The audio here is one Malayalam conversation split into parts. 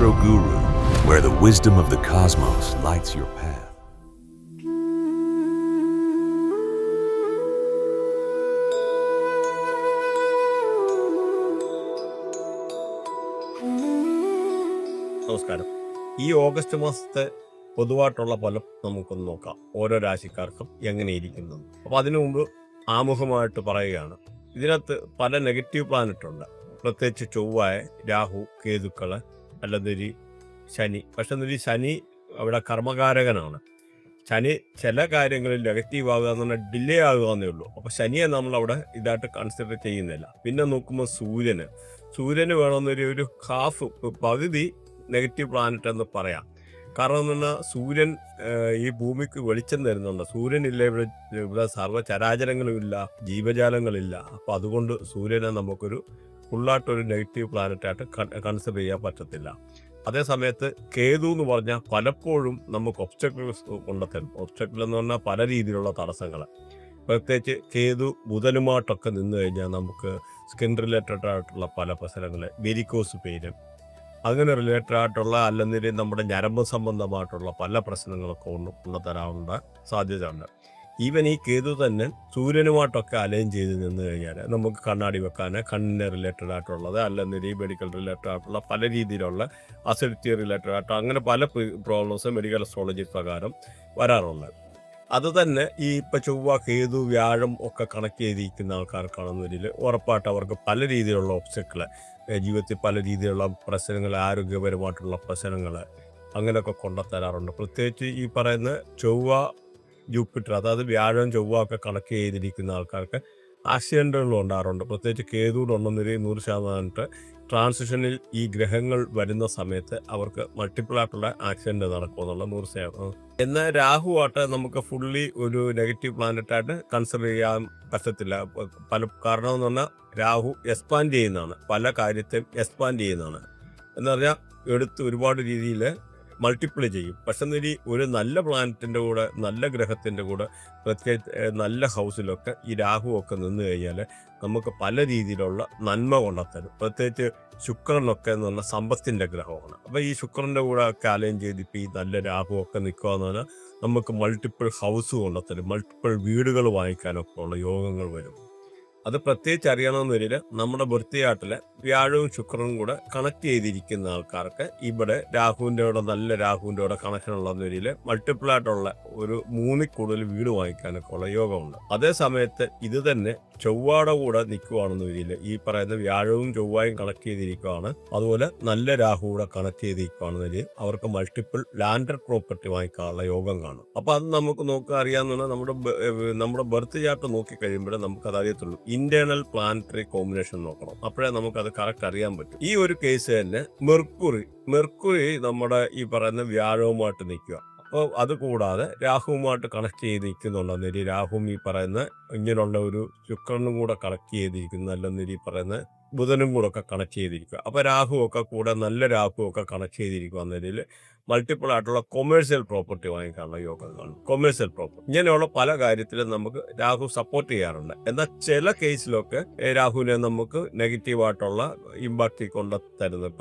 Astro Guru, where the wisdom of the cosmos lights your path. നമസ്കാരം. ഈ ഓഗസ്റ്റ് മാസത്തെ പൊതുവായിട്ടുള്ള ഫലം നമുക്കൊന്ന് നോക്കാം, ഓരോ രാശിക്കാർക്കും എങ്ങനെയിരിക്കുന്നു. അപ്പോൾ അതിനു മുമ്പ് ആമുഖമായിട്ട് പറയുകയാണ്, ഇതിനകത്ത് പല നെഗറ്റീവ് പ്ലാനറ്റ് ഉണ്ട്. പ്രത്യേകിച്ച് ചൊവ്വായ, രാഹു, കേതുക്കള്, അല്ലെങ്കിൽ ശനി. പക്ഷെ ഈ ശനി അവിടെ കർമ്മകാരകനാണ്. ശനി ചില കാര്യങ്ങളിൽ നെഗറ്റീവ് ആകുക എന്ന് പറഞ്ഞാൽ ഡിലേ ആകുക എന്നേ ഉള്ളൂ. അപ്പോൾ ശനിയെ നമ്മളവിടെ ഇതായിട്ട് കൺസിഡർ ചെയ്യുന്നില്ല. പിന്നെ നോക്കുമ്പോൾ സൂര്യന് വേണമെന്നൊരു ഹാഫ് പകുതി നെഗറ്റീവ് പ്ലാനറ്റ് എന്ന് പറയാം. കാരണം എന്ന് പറഞ്ഞാൽ സൂര്യൻ ഈ ഭൂമിക്ക് വെളിച്ചം തരുന്നുണ്ട്. സൂര്യനില്ല ഇവിടെ സർവ്വചരാചരങ്ങളും ഇല്ല, ജീവജാലങ്ങളില്ല. അപ്പോൾ അതുകൊണ്ട് സൂര്യനെ നമുക്കൊരു ഫുള്ളായിട്ടൊരു നെഗറ്റീവ് പ്ലാനറ്റായിട്ട് കൺസിഡർ ചെയ്യാൻ പറ്റത്തില്ല. അതേ സമയത്ത് കേതു എന്ന് പറഞ്ഞാൽ പലപ്പോഴും നമുക്ക് ഒബ്സ്റ്റക്കിൾസ് കൊണ്ടുത്തരും. ഒബ്സ്റ്റക്കിൾ എന്ന് പറഞ്ഞാൽ പല രീതിയിലുള്ള തടസ്സങ്ങൾ. പ്രത്യേകിച്ച് കേതു ബുധനുമായിട്ടൊക്കെ നിന്ന് കഴിഞ്ഞാൽ നമുക്ക് സ്കിൻ റിലേറ്റഡ് ആയിട്ടുള്ള പല പ്രശ്നങ്ങൾ, വെരിക്കോസ് പെയിന്, അങ്ങനെ റിലേറ്റഡ് ആയിട്ടുള്ള അല്ലെങ്കിൽ നമ്മുടെ ഞരമ്പ് സംബന്ധമായിട്ടുള്ള പല പ്രശ്നങ്ങളൊക്കെ കൊണ്ടുതരാനുള്ള സാധ്യത ഉണ്ട്. ഈവൻ ഈ കേതു തന്നെ സൂര്യനുമായിട്ടൊക്കെ അലൈൻ ചെയ്ത് നിന്ന് കഴിഞ്ഞാൽ നമുക്ക് കണ്ണാടി വെക്കാൻ, കണ്ണിന് റിലേറ്റഡ് ആയിട്ടുള്ളത്, അല്ലെങ്കിൽ ഈ മെഡിക്കൽ റിലേറ്റഡ് ആയിട്ടുള്ള പല രീതിയിലുള്ള അസിഡിറ്റി റിലേറ്റഡ് ആയിട്ട് അങ്ങനെ പല പ്രോബ്ലംസ് മെഡിക്കൽ അസ്ട്രോളജി പ്രകാരം വരാറുണ്ട്. അത് തന്നെ ഈ ഇപ്പം ചൊവ്വ, കേതു, വ്യാഴം ഒക്കെ കണക്ട് ചെയ്തിരിക്കുന്ന ആൾക്കാർക്കാണെന്നതിൽ ഉറപ്പായിട്ട് അവർക്ക് പല രീതിയിലുള്ള ഒബ്സ്റ്റക്കിൾ, ജീവിതത്തിൽ പല രീതിയിലുള്ള പ്രശ്നങ്ങൾ, ആരോഗ്യപരമായിട്ടുള്ള പ്രശ്നങ്ങൾ അങ്ങനെയൊക്കെ കൊണ്ടുത്തരാറുണ്ട്. പ്രത്യേകിച്ച് ഈ പറയുന്ന ചൊവ്വ, ജൂപ്പിറ്റർ, അതായത് വ്യാഴം, ചൊവ്വ ഒക്കെ കണക്ട് ചെയ്തിരിക്കുന്ന ആൾക്കാർക്ക് ആക്സിഡൻറ്റുകളും ഉണ്ടാകാറുണ്ട്. പ്രത്യേകിച്ച് കേതുവിനുണ്ടെന്നൊരു 100% ട്രാൻസിഷനിൽ ഈ ഗ്രഹങ്ങൾ വരുന്ന സമയത്ത് അവർക്ക് മൾട്ടിപ്പിൾ ആയിട്ടുള്ള ആക്സിഡൻറ്റ് നടക്കുമെന്നുള്ള 100%. എന്നാൽ രാഹുവായിട്ട് നമുക്ക് ഫുള്ളി ഒരു നെഗറ്റീവ് പ്ലാനറ്റായിട്ട് കൺസിഡർ ചെയ്യാൻ പറ്റത്തില്ല. കാരണം എന്ന് പറഞ്ഞാൽ രാഹു എക്സ്പാൻഡ് ചെയ്യുന്നതാണ്, പല കാര്യത്തെയും എക്സ്പാൻഡ് ചെയ്യുന്നതാണ്. എന്ന് പറഞ്ഞാൽ എടുത്ത് ഒരുപാട് രീതിയിൽ മൾട്ടിപ്ലൈ ചെയ്യും. പക്ഷെ ഒരു നല്ല പ്ലാനറ്റിൻ്റെ കൂടെ, നല്ല ഗ്രഹത്തിൻ്റെ കൂടെ, പ്രത്യേകിച്ച് നല്ല ഹൗസിലൊക്കെ ഈ രാഹുവൊക്കെ നിന്ന് കഴിഞ്ഞാൽ നമുക്ക് പല രീതിയിലുള്ള നന്മ കൊണ്ടുത്തരും. പ്രത്യേകിച്ച് ശുക്രനൊക്കെ എന്ന് പറഞ്ഞാൽ സമ്പത്തിൻ്റെ ഗ്രഹമാണ്. അപ്പോൾ ഈ ശുക്രൻ്റെ കൂടെ ഒക്കെ അലൈൻ ചെയ്തിപ്പോൾ ഈ നല്ല രാഹുവൊക്കെ നിൽക്കുക എന്ന് പറഞ്ഞാൽ നമുക്ക് മൾട്ടിപ്പിൾ ഹൗസ് കൊണ്ടുത്തരും, മൾട്ടിപ്പിൾ വീടുകൾ വാങ്ങിക്കാനൊക്കെ ഉള്ള യോഗങ്ങൾ വരും. അത് പ്രത്യേകിച്ച് അറിയണമെന്ന് വരില്ല, നമ്മുടെ ബർത്ത് വ്യാഴവും ശുക്രനും കൂടെ കണക്ട് ചെയ്തിരിക്കുന്ന ആൾക്കാർക്ക് ഇവിടെ രാഹുവിൻ്റെ കൂടെ, നല്ല രാഹുവിൻ്റെ കൂടെ കണക്ഷൻ ഉള്ളതെന്ന് വരില്ല, മൾട്ടിപ്പിൾ ആയിട്ടുള്ള ഒരു 3 കൂടുതൽ വീട് വാങ്ങിക്കാനൊക്കെ ഉള്ള യോഗമുണ്ട്. അതേ സമയത്ത് ഇത് തന്നെ ചൊവ്വയുടെ കൂടെ നിൽക്കുവാണെന്ന് വരില്ല, ഈ പറയുന്ന വ്യാഴവും ചൊവ്വയും കണക്ട് ചെയ്തിരിക്കുകയാണ്, അതുപോലെ നല്ല രാഹു കൂടെ കണക്ട് ചെയ്തിരിക്കുകയാണെന്ന് വരിക, അവർക്ക് മൾട്ടിപ്പിൾ ലാൻഡഡ് പ്രോപ്പർട്ടി വാങ്ങിക്കാനുള്ള യോഗം കാണും. അപ്പോൾ അത് നമുക്ക് നോക്കുക അറിയാവുന്ന നമ്മുടെ ബർത്ത് ചാർട്ട് നോക്കിക്കഴിയുമ്പോഴേ നമുക്കത് അറിയത്തുള്ളൂ. ഇന്റേണൽ പ്ലാനറ്ററി കോമ്പിനേഷൻ നോക്കണം, അപ്പോഴേ നമുക്കത് കറക്റ്റ് അറിയാൻ പറ്റും. ഈ ഒരു കേസ് തന്നെ മെർക്കുറി നമ്മുടെ ഈ പറയുന്ന വ്യാഴവുമായിട്ട് നിൽക്കുക. അപ്പോൾ അത് കൂടാതെ രാഹുവുമായിട്ട് കണക്ട് ചെയ്ത് നിൽക്കുന്നുണ്ടെന്നൊരു, രാഹുവും ഈ പറയുന്ന ഇങ്ങനെയുള്ള ഒരു ശുക്രനും കൂടെ കണക്ട് ചെയ്തിരിക്കുന്നു, അല്ലെന്നൊരു ഈ പറയുന്ന ബുധനും കൂടെ ഒക്കെ കണക്ട് ചെയ്തിരിക്കുക. അപ്പോൾ രാഹുവൊക്കെ കൂടെ, നല്ല രാഹുവൊക്കെ കണക്ട് ചെയ്തിരിക്കുക എന്നതിൽ മൾട്ടിപ്പിൾ ആയിട്ടുള്ള കൊമേഴ്സ്യൽ പ്രോപ്പർട്ടി വാങ്ങിക്കാനുള്ള യോഗം കാണും. കൊമേഴ്സ്യൽ പ്രോപ്പർട്ടി ഇങ്ങനെയുള്ള പല കാര്യത്തിലും നമുക്ക് രാഹു സപ്പോർട്ട് ചെയ്യാറുണ്ട്. എന്നാൽ ചില കേസിലൊക്കെ രാഹുവിനെ നമുക്ക് നെഗറ്റീവായിട്ടുള്ള ഇമ്പാക്റ്റ് കൊണ്ട് തരുന്നത്,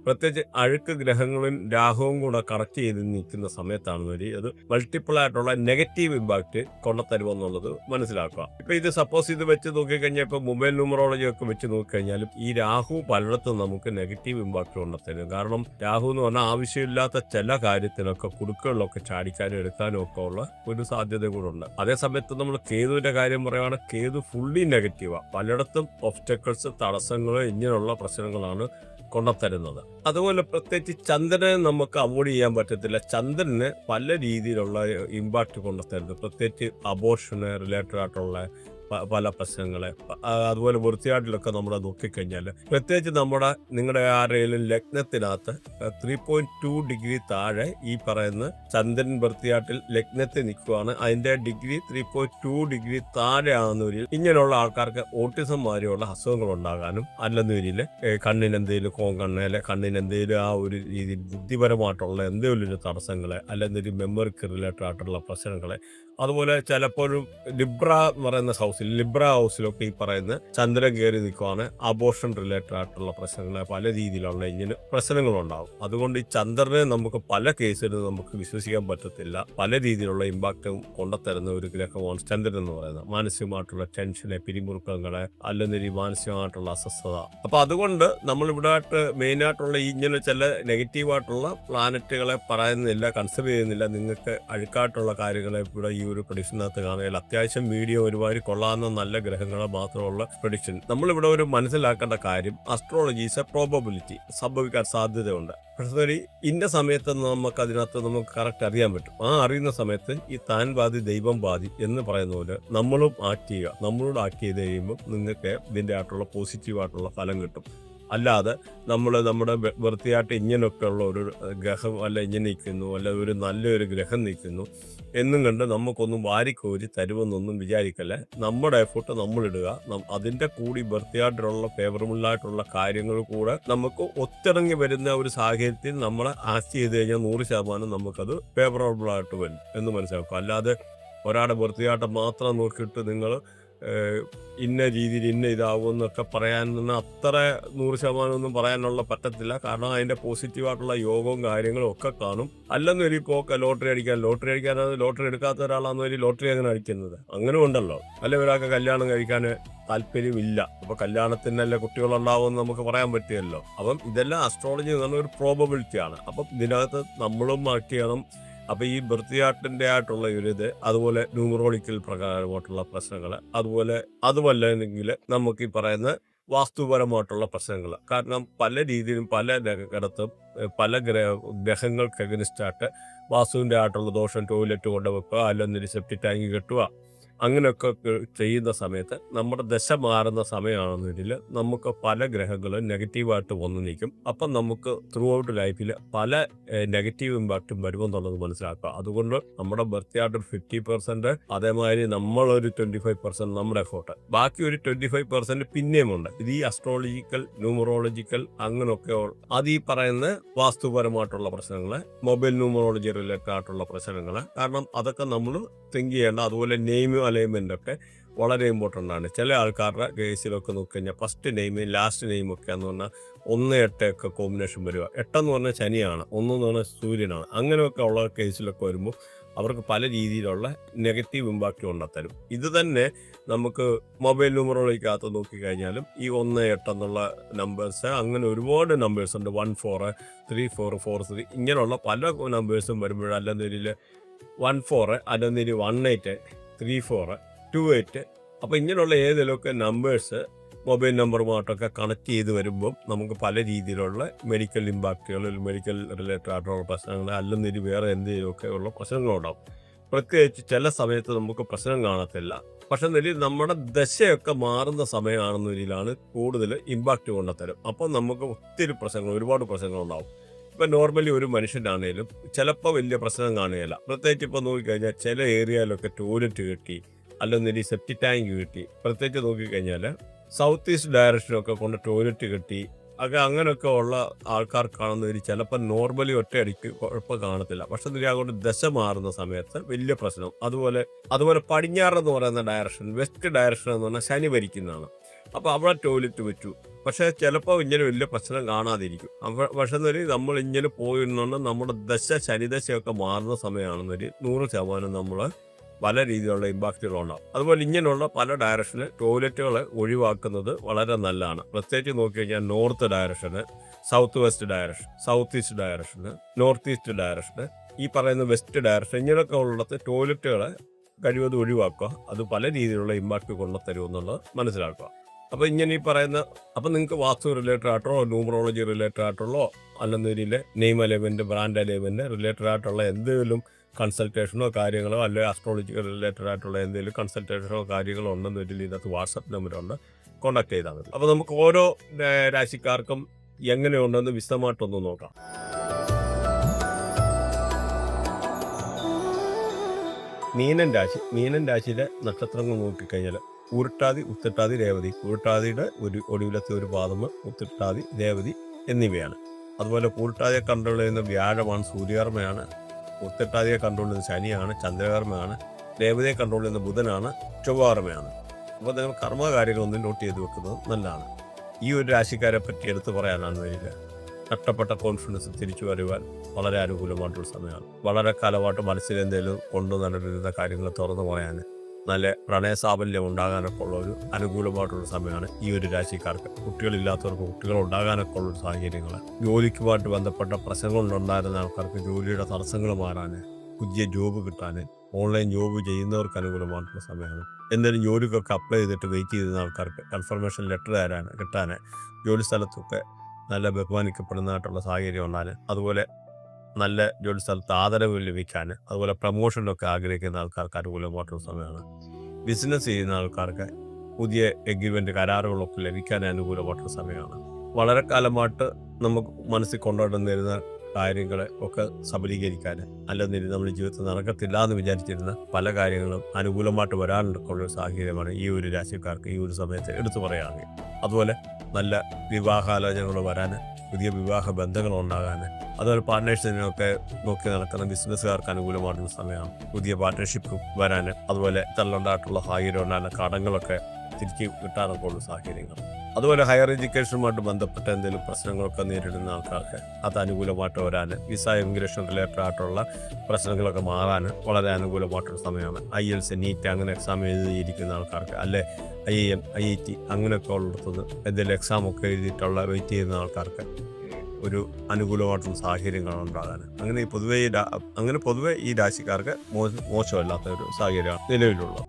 പ്രത്യേകിച്ച് അഴുക്ക് ഗ്രഹങ്ങളിൽ രാഹുവും കൂടെ കണക്ട് ചെയ്ത് നിൽക്കുന്ന സമയത്താണെന്നൊരു അത് മൾട്ടിപ്പിൾ ആയിട്ടുള്ള നെഗറ്റീവ് ഇമ്പാക്റ്റ് കൊണ്ടുതരുമെന്നുള്ളത് മനസ്സിലാക്കുക. ഇപ്പൊ ഇത് സപ്പോസ് ഇത് വെച്ച് നോക്കിക്കഴിഞ്ഞാൽ ഇപ്പൊ മൊബൈൽ ന്യൂമറോളജി ഒക്കെ വെച്ച് നോക്കിക്കഴിഞ്ഞാലും ഈ രാഹു പലയിടത്തും നമുക്ക് നെഗറ്റീവ് ഇമ്പാക്റ്റ് കൊണ്ടുതരും. കാരണം രാഹു എന്ന് പറഞ്ഞാൽ ആവശ്യമില്ലാത്ത ചില കാര്യത്തിനൊക്കെ കുടുക്കുകളിലൊക്കെ ചാടിക്കാനും എടുക്കാനും ഒക്കെ ഉള്ള ഒരു സാധ്യത കൂടെ ഉണ്ട്. അതേസമയത്ത് നമ്മൾ കേതുവിന്റെ കാര്യം പറയുകയാണെങ്കിൽ കേതു ഫുള്ളി നെഗറ്റീവാണ്. പലയിടത്തും ഒബ്സ്റ്റക്കിൾസ്, തടസ്സങ്ങൾ, ഇങ്ങനെയുള്ള പ്രശ്നങ്ങളാണ് കൊണ്ടുത്തരുന്നത്. അതുപോലെ പ്രത്യേകിച്ച് ചന്ദ്രനെ നമുക്ക് അവോയ്ഡ് ചെയ്യാൻ പറ്റത്തില്ല. ചന്ദ്രന് പല രീതിയിലുള്ള ഇമ്പാക്റ്റ് കൊണ്ടുത്തരുന്നത്, പ്രത്യേകിച്ച് അബോർഷന് റിലേറ്റഡ് ആയിട്ടുള്ള പല പ്രശ്നങ്ങളെ, അതുപോലെ വൃത്തിയാട്ടിലൊക്കെ നമ്മൾ നോക്കിക്കഴിഞ്ഞാൽ, പ്രത്യേകിച്ച് നിങ്ങളുടെ ആരെങ്കിലും ലഗ്നത്തിനകത്ത് 3.2 ഡിഗ്രി താഴെ ഈ പറയുന്ന ചന്ദ്രൻ വൃത്തിയാട്ടിൽ ലഗ്നത്തിൽ നിൽക്കുകയാണ്, അതിൻ്റെ ഡിഗ്രി 3.2 ഡിഗ്രി താഴെ ആകുന്നവരിൽ ഇങ്ങനെയുള്ള ആൾക്കാർക്ക് ഓട്ടിസം മാതിരിയുള്ള അസുഖങ്ങൾ ഉണ്ടാകാനും, അല്ലെന്നവരിൽ കണ്ണിനെന്തെങ്കിലും കോങ്കണ്ണയിലെ കണ്ണിനെന്തെങ്കിലും ആ ഒരു രീതിയിൽ ബുദ്ധിപരമായിട്ടുള്ള എന്തെങ്കിലും ഒരു തടസ്സങ്ങളെ, അല്ലെങ്കിൽ മെമ്മറിക്ക് റിലേറ്റഡ് ആയിട്ടുള്ള പ്രശ്നങ്ങളെ അതുപോലെ ചിലപ്പോഴും ലിബ്ര എന്ന് പറയുന്ന ലിബ്ര ഹൗസിലൊക്കെ ഈ പറയുന്ന ചന്ദ്രൻ കയറി നിൽക്കുവാണ് അബോർഷൻ റിലേറ്റഡ് ആയിട്ടുള്ള പ്രശ്നങ്ങൾ, പല രീതിയിലുള്ള ഇങ്ങനെ പ്രശ്നങ്ങളുണ്ടാവും. അതുകൊണ്ട് ഈ ചന്ദ്രനെ നമുക്ക് പല കേസിലും നമുക്ക് വിശ്വസിക്കാൻ പറ്റത്തില്ല. പല രീതിയിലുള്ള ഇമ്പാക്റ്റും കൊണ്ടുത്തരുന്ന ഒരു ഗ്രഹമാണ് ചന്ദ്രൻ എന്ന് പറയുന്നത്. മാനസികമായിട്ടുള്ള ടെൻഷനെ, പിരിമുറുക്കങ്ങളെ, അല്ലെങ്കിൽ മാനസികമായിട്ടുള്ള അസ്വസ്ഥത. അപ്പൊ അതുകൊണ്ട് നമ്മൾ ഇവിടെ മെയിനായിട്ടുള്ള ഇങ്ങനെ ചില നെഗറ്റീവായിട്ടുള്ള പ്ലാനറ്റുകളെ പറയുന്നില്ല, കൺസിഡർ ചെയ്യുന്നില്ല. നിങ്ങൾക്ക് അഴുക്കായിട്ടുള്ള കാര്യങ്ങളെ ഇവിടെ ഈ ഒരു പ്രഡിക്ഷനകത്ത് കാണുകയില്ല. അത്യാവശ്യം വീഡിയോ ഒരുപാട് കൊള്ളാവുന്ന നല്ല ഗ്രഹങ്ങളെ മാത്രമുള്ള പ്രഡിക്ഷൻ. നമ്മളിവിടെ ഒരു മനസ്സിലാക്കേണ്ട കാര്യം, അസ്ട്രോളജി ഈസ് എ പ്രോബബിലിറ്റി, സംഭവിക്കാൻ സാധ്യതയുണ്ട്. പക്ഷേ ഇന്ന സമയത്ത് നമുക്ക് അതിനകത്ത് നമുക്ക് കറക്റ്റ് അറിയാൻ പറ്റും. ആ അറിയുന്ന സമയത്ത് ഈ താൻ ബാധി ദൈവം ബാധി എന്ന് പറയുന്ന പോലെ നമ്മളും ആക്ട് ചെയ്യുക. നമ്മളോട് ആക്ട് ചെയ്ത് കഴിയുമ്പോൾ നിങ്ങൾക്ക് ഇതിൻ്റെ ആയിട്ടുള്ള പോസിറ്റീവായിട്ടുള്ള ഫലം കിട്ടും. അല്ലാതെ നമ്മുടെ വൃത്തിയായിട്ട് ഇങ്ങനെയൊക്കെ ഉള്ള ഒരു ഗ്രഹം അല്ല ഇങ്ങനെ നിൽക്കുന്നു, അല്ല ഒരു നല്ലൊരു ഗ്രഹം നിൽക്കുന്നു എന്നും കണ്ട് നമുക്കൊന്നും വാരിക്കോരി തരുമെന്നൊന്നും വിചാരിക്കല്ലേ. നമ്മുടെ എഫേർട്ട് നമ്മളിടുക. അതിൻ്റെ കൂടി വൃത്തിയായിട്ടുള്ള ഫേവറബിളായിട്ടുള്ള കാര്യങ്ങൾ കൂടെ നമുക്ക് ഒത്തിറങ്ങി വരുന്ന ഒരു സാഹചര്യത്തിൽ നമ്മൾ ആക്ട് ചെയ്ത് കഴിഞ്ഞാൽ 100% നമുക്കത് ഫേവറബിളായിട്ട് വരും എന്ന് മനസ്സിലാക്കും. അല്ലാതെ ഒരാളുടെ വൃത്തിയായിട്ട് മാത്രം നോക്കിയിട്ട് നിങ്ങൾ ഇന്ന രീതിയിൽ ഇന്ന ഇതാവുമെന്നൊക്കെ പറയാൻ അത്ര 100% ഒന്നും പറയാനുള്ള പറ്റത്തില്ല. കാരണം അതിൻ്റെ പോസിറ്റീവായിട്ടുള്ള യോഗവും കാര്യങ്ങളും ഒക്കെ കാണും. അല്ലെന്നൊരു ഇപ്പോൾ ലോട്ടറി അടിക്കാനത് ലോട്ടറി എടുക്കാത്ത ഒരാളാണെന്നൊരു ലോട്ടറി അങ്ങനെ അടിക്കുന്നത് അങ്ങനെ ഉണ്ടല്ലോ. അല്ലെ ഒരാൾക്ക് കല്യാണം കഴിക്കാൻ താല്പര്യമില്ല, അപ്പോൾ കല്യാണത്തിനല്ലേ കുട്ടികളുണ്ടാവുമെന്ന് നമുക്ക് പറയാൻ പറ്റിയല്ലോ. അപ്പം ഇതെല്ലാം അസ്ട്രോളജി എന്ന് പറഞ്ഞ ഒരു പ്രോബബിലിറ്റിയാണ്. അപ്പം ഇതിനകത്ത് നമ്മളും ആക്ട് ചെയ്യണം. അപ്പോൾ ഈ വൃത്തിയാട്ടിൻ്റെ ആയിട്ടുള്ള ഒരു ഇത്, അതുപോലെ ന്യൂമറോളിക്കൽ പ്രകാരമായിട്ടുള്ള പ്രശ്നങ്ങൾ, അതുമല്ലെങ്കിൽ നമുക്ക് ഈ പറയുന്ന വാസ്തുപരമായിട്ടുള്ള പ്രശ്നങ്ങൾ. കാരണം പല രീതിയിലും പല ഇടത്തും പല ഗ്രഹങ്ങൾക്ക് എഗനിസ്റ്റായിട്ട് വാസ്തുവിൻ്റെ ആയിട്ടുള്ള ദോഷം, ടോയ്ലറ്റ് കൊണ്ടുവെക്കുക, അല്ലെങ്കിൽ സെപ്റ്റി ടാങ്ക് കെട്ടുക, അങ്ങനെയൊക്കെ ചെയ്യുന്ന സമയത്ത് നമ്മുടെ ദശ മാറുന്ന സമയമാണെന്നതിൽ നമുക്ക് പല ഗ്രഹങ്ങളും നെഗറ്റീവായിട്ട് വന്നു നിൽക്കും. അപ്പം നമുക്ക് ത്രൂ ഔട്ട് ലൈഫിൽ പല നെഗറ്റീവ് ഇമ്പാക്റ്റും വരുമെന്നുള്ളത് മനസ്സിലാക്കുക. അതുകൊണ്ട് നമ്മുടെ ബർത്തിയായിട്ട് 50%, അതേമാതിരി നമ്മളൊരു 25% നമ്മുടെ എഫോർട്ട്, ബാക്കി ഒരു 25% പിന്നെയുമുണ്ട്. ഇത് ഈ അസ്ട്രോളജിക്കൽ, ന്യൂമറോളജിക്കൽ അങ്ങനെയൊക്കെ അത് ഈ പറയുന്ന വാസ്തുപരമായിട്ടുള്ള പ്രശ്നങ്ങൾ, മൊബൈൽ ന്യൂമറോളജി റിലേറ്റഡ് ആയിട്ടുള്ള പ്രശ്നങ്ങൾ. കാരണം അതൊക്കെ നമ്മൾ തിങ്ക് ചെയ്യേണ്ട. അതുപോലെ നെയിം അലൈൻമെന്റ് ഒക്കെ വളരെ ഇമ്പോർട്ടൻ്റ് ആണ്. ചില ആൾക്കാരുടെ കേസിലൊക്കെ നോക്കിക്കഴിഞ്ഞാൽ ഫസ്റ്റ് നെയിം ലാസ്റ്റ് നെയിം ഒക്കെ എന്ന് പറഞ്ഞാൽ 1, 8 ഒക്കെ കോമ്പിനേഷൻ വരിക. 8 എന്ന് പറഞ്ഞാൽ ശനിയാണ്, 1 എന്ന് പറഞ്ഞാൽ സൂര്യനാണ്. അങ്ങനെയൊക്കെ ഉള്ള കേസിലൊക്കെ വരുമ്പോൾ അവർക്ക് പല രീതിയിലുള്ള നെഗറ്റീവ് ഇമ്പാക്റ്റ് കൊണ്ടുത്തരും. ഇത് തന്നെ നമുക്ക് മൊബൈൽ ന്യൂമറോളജിക്കകത്ത് നോക്കിക്കഴിഞ്ഞാലും ഈ 1, 8 എന്നുള്ള നമ്പേഴ്സ്, അങ്ങനെ ഒരുപാട് നമ്പേഴ്സ് ഉണ്ട്. 1, 4, 3, 4, 4, 3 ഇങ്ങനെയുള്ള പല നമ്പേഴ്സും വരുമ്പോഴും, അല്ലെന്നൊരിൽ 1, 4, അല്ലെങ്കിൽ 1, 8, 3, 4, 2, 8. അപ്പോൾ ഇങ്ങനെയുള്ള ഏതെങ്കിലുമൊക്കെ നമ്പേഴ്സ് മൊബൈൽ നമ്പറുമായിട്ടൊക്കെ കണക്ട് ചെയ്ത് വരുമ്പം നമുക്ക് പല രീതിയിലുള്ള മെഡിക്കൽ ഇമ്പാക്റ്റുകൾ, മെഡിക്കൽ റിലേറ്റഡ് ആയിട്ടുള്ള പ്രശ്നങ്ങൾ, അല്ലെങ്കിൽ വേറെ എന്തെങ്കിലുമൊക്കെ ഉള്ള പ്രശ്നങ്ങളുണ്ടാകും. പ്രത്യേകിച്ച് ചില സമയത്ത് നമുക്ക് പ്രശ്നം കാണത്തില്ല. പക്ഷെ നമ്മുടെ ദശയൊക്കെ മാറുന്ന സമയമാണെന്ന രീതിയിലാണ് കൂടുതൽ ഇമ്പാക്റ്റ് കൊണ്ടുത്തരും. അപ്പം നമുക്ക് ഒത്തിരി ഒരുപാട് പ്രശ്നങ്ങളുണ്ടാകും. ഇപ്പം നോർമലി ഒരു മനുഷ്യനാണേലും ചിലപ്പോൾ വലിയ പ്രശ്നം കാണുകയില്ല. പ്രത്യേകിച്ച് ഇപ്പോൾ നോക്കിക്കഴിഞ്ഞാൽ ചില ഏരിയയിലൊക്കെ ടോയ്ലറ്റ് കിട്ടി, അല്ലെങ്കിൽ സെപ്റ്റി ടാങ്ക് കിട്ടി. പ്രത്യേകിച്ച് നോക്കിക്കഴിഞ്ഞാൽ സൗത്ത് ഈസ്റ്റ് ഡയറക്ഷനൊക്കെ കൊണ്ട് ടോയ്ലറ്റ് കിട്ടി, അങ്ങനെയൊക്കെ ഉള്ള ആൾക്കാർക്കാണെന്നൊരു ചിലപ്പോൾ നോർമലി ഒറ്റയടിക്ക് കുഴപ്പം കാണത്തില്ല. പക്ഷെ അങ്ങോട്ട് ദശ മാറുന്ന സമയത്ത് വലിയ പ്രശ്നം. അതുപോലെ പടിഞ്ഞാറെന്ന് പറയുന്ന ഡയറക്ഷൻ, വെസ്റ്റ് ഡയറക്ഷൻ എന്ന് പറഞ്ഞാൽ ശനി ഭരിക്കുന്നതാണ്. അപ്പോൾ അവിടെ ടോയ്ലറ്റ് വെച്ചു. പക്ഷേ ചിലപ്പോൾ ഇങ്ങനെ വലിയ പ്രശ്നം കാണാതിരിക്കും. പക്ഷെ നമ്മൾ ഇങ്ങനെ പോയിരുന്നുകൊണ്ട് നമ്മുടെ ശനിദശയൊക്കെ മാറുന്ന സമയമാണെന്നൊരു 100% നമ്മൾ പല രീതിയിലുള്ള ഇമ്പാക്റ്റുകളുണ്ടാകും. അതുപോലെ ഇങ്ങനെയുള്ള പല ഡയറക്ഷന് ടോയ്ലറ്റുകൾ ഒഴിവാക്കുന്നത് വളരെ നല്ലതാണ്. പ്രത്യേകിച്ച് നോക്കിക്കഴിഞ്ഞാൽ north direction, south west direction, south east direction, north east direction, ഈ പറയുന്ന വെസ്റ്റ് ഡയറക്ഷൻ, ഇങ്ങനെയൊക്കെ ഉള്ളിടത്ത് ടോയ്ലറ്റുകളെ കഴിവതും ഒഴിവാക്കുക. അത് പല രീതിയിലുള്ള ഇമ്പാക്റ്റ് കൊണ്ടുത്തരുമെന്നുള്ളത് മനസ്സിലാക്കുക. അപ്പോൾ ഇങ്ങനെ ഈ പറയുന്ന, അപ്പം നിങ്ങൾക്ക് വാസ്തു റിലേറ്റഡ് ആയിട്ടുള്ള, ന്യൂമറോളജി റിലേറ്റഡ് ആയിട്ടുള്ള, അല്ലെങ്കിൽ name alignment, brand alignment related ആയിട്ടുള്ള എന്തെങ്കിലും കൺസൾട്ടേഷനോ കാര്യങ്ങളോ, അല്ലെങ്കിൽ അസ്ട്രോളജിക്കൽ റിലേറ്റഡ് ആയിട്ടുള്ള എന്തെങ്കിലും കൺസൾട്ടേഷനോ കാര്യങ്ങളോ ഉണ്ടെന്നൊരു ഇതിനകത്ത് വാട്സപ്പ് നമ്പറുണ്ട്, കോൺടാക്ട് ചെയ്താൽ മതി. അപ്പോൾ നമുക്ക് ഓരോ രാശിക്കാർക്കും എങ്ങനെയുണ്ടെന്ന് വിശദമായിട്ടൊന്ന് നോക്കാം. മീനൻ രാശിയിലെ നക്ഷത്രങ്ങൾ നോക്കിക്കഴിഞ്ഞാൽ ഉരുട്ടാതി, ഉത്രട്ടാതി, രേവതി. ഉരുട്ടാതിയുടെ ഒരു ഒടുവിലത്തെ ഒരു പാദം, ഉത്രട്ടാതി, രേവതി എന്നിവയാണ്. അതുപോലെ പൂരുട്ടാതിയെ കൺട്രോൾ ചെയ്യുന്ന വ്യാഴമാണ്, സൂര്യകർമ്മയാണ്. ഉത്രട്ടാതിയെ കൺട്രോൾ ചെയ്യുന്നത് ശനിയാണ്, ചന്ദ്രകർമ്മയാണ്. രേവതിയെ കൺട്രോൾ ചെയ്യുന്ന ബുധനാണ്, ചൊവ്വാറമയാണ്. അപ്പോൾ നിങ്ങൾ കർമ്മകാര്യങ്ങളൊന്നും നോട്ട് ചെയ്ത് വെക്കുന്നത് നല്ലതാണ്. ഈ ഒരു രാശിക്കാരെ പറ്റി എടുത്തു പറയാനാണ് വരിക. നഷ്ടപ്പെട്ട കോൺഫിഡൻസ് തിരിച്ചു വരുവാൻ വളരെ അനുകൂലമായിട്ടുള്ള സമയമാണ്. വളരെ കാലമായിട്ട് മനസ്സിൽ എന്തെങ്കിലും കൊണ്ടു നടന്നിരുന്ന കാര്യങ്ങൾ തുറന്നു പറയാൻ, നല്ല പ്രണയസാഫല്യം ഉണ്ടാകാനൊക്കെ ഉള്ള ഒരു അനുകൂലമായിട്ടുള്ള സമയമാണ് ഈ ഒരു രാശിക്കാർക്ക്. കുട്ടികളില്ലാത്തവർക്ക് കുട്ടികൾ ഉണ്ടാകാനൊക്കെ ഉള്ള സാഹചര്യങ്ങൾ, ജോലിക്കുമായിട്ട് ബന്ധപ്പെട്ട പ്രശ്നങ്ങളുണ്ടായിരുന്ന ആൾക്കാർക്ക് ജോലിയുടെ തടസ്സങ്ങൾ മാറാൻ, പുതിയ ജോബ് കിട്ടാൻ, ഓൺലൈൻ ജോബ് ചെയ്യുന്നവർക്ക് അനുകൂലമായിട്ടുള്ള സമയമാണ്. എന്തെങ്കിലും ജോലിക്കൊക്കെ അപ്ലൈ ചെയ്തിട്ട് വെയിറ്റ് ചെയ്യുന്ന ആൾക്കാർക്ക് കൺഫർമേഷൻ ലെറ്റർ കിട്ടാൻ, ജോലി സ്ഥലത്തൊക്കെ നല്ല ബഹുമാനിക്കപ്പെടുന്നതായിട്ടുള്ള സാഹചര്യം ഉണ്ടാകാൻ, അതുപോലെ നല്ല ജോലി സ്ഥലത്ത് ആദരവ് ലഭിക്കാൻ, അതുപോലെ പ്രമോഷനൊക്കെ ആഗ്രഹിക്കുന്ന ആൾക്കാർക്ക് അനുകൂലമായിട്ടുള്ള സമയമാണ്. ബിസിനസ് ചെയ്യുന്ന ആൾക്കാർക്ക് പുതിയ എഗ്രിമെൻ്റ് കരാറുകളൊക്കെ ലഭിക്കാൻ അനുകൂലമായിട്ടുള്ള സമയമാണ്. വളരെ കാലമായിട്ട് നമുക്ക് മനസ്സിൽ കൊണ്ടുവന്നിരുന്ന കാര്യങ്ങളെ ഒക്കെ സബലീകരിക്കാൻ, അല്ലെന്നിരുന്ന് നമ്മുടെ ജീവിതത്തിൽ നടക്കത്തില്ല എന്ന് വിചാരിച്ചിരുന്ന പല കാര്യങ്ങളും അനുകൂലമായിട്ട് വരാനുള്ള സാഹചര്യമാണ് ഈ ഒരു രാശിക്കാർക്ക് ഈ ഒരു സമയത്ത് എടുത്തു പറയുകയാണെങ്കിൽ. അതുപോലെ നല്ല വിവാഹാലോചനകൾ വരാൻ, പുതിയ വിവാഹ ബന്ധങ്ങൾ ഉണ്ടാകാൻ, അതുപോലെ പാർട്ട്നേഴ്സിനൊക്കെ നോക്കി നടക്കുന്ന ബിസിനസ്സുകാർക്ക് അനുകൂലമായിട്ടുള്ള സമയമാണ്. പുതിയ പാർട്ട്ണർഷിപ്പ് വരാൻ, അതുപോലെ തള്ളുണ്ടായിട്ടുള്ള സാഹചര്യം ഉണ്ടാകുന്ന കടങ്ങളൊക്കെ തിരിച്ച് കിട്ടാനൊക്കെ ഉള്ള സാഹചര്യങ്ങൾ, അതുപോലെ ഹയർ എഡ്യൂക്കേഷനുമായിട്ട് ബന്ധപ്പെട്ട എന്തെങ്കിലും പ്രശ്നങ്ങളൊക്കെ നേരിടുന്ന ആൾക്കാർക്ക് അത് അനുകൂലമായിട്ട് വരാൻ, വിസ ഇമിഗ്രേഷൻ റിലേറ്റഡ് ആയിട്ടുള്ള പ്രശ്നങ്ങളൊക്കെ മാറാൻ വളരെ അനുകൂലമായിട്ടുള്ള സമയമാണ്. IELTS, NEET അങ്ങനെ എക്സാം എഴുതിയിരിക്കുന്ന ആൾക്കാർക്ക്, അല്ലെ IIM, IIT അങ്ങനെയൊക്കെ ഉള്ളിടത്തുനിന്ന് എന്തെങ്കിലും എക്സാമൊക്കെ എഴുതിയിട്ടുള്ള വെയിറ്റ് ചെയ്യുന്ന ആൾക്കാർക്ക് ഒരു അനുകൂലമായിട്ടുള്ള സാഹചര്യങ്ങൾ ഉണ്ടാകാൻ, അങ്ങനെ പൊതുവേ ഈ രാശിക്കാർക്ക് മോശമല്ലാത്ത ഒരു സാഹചര്യമാണ് നിലവിലുള്ളത്.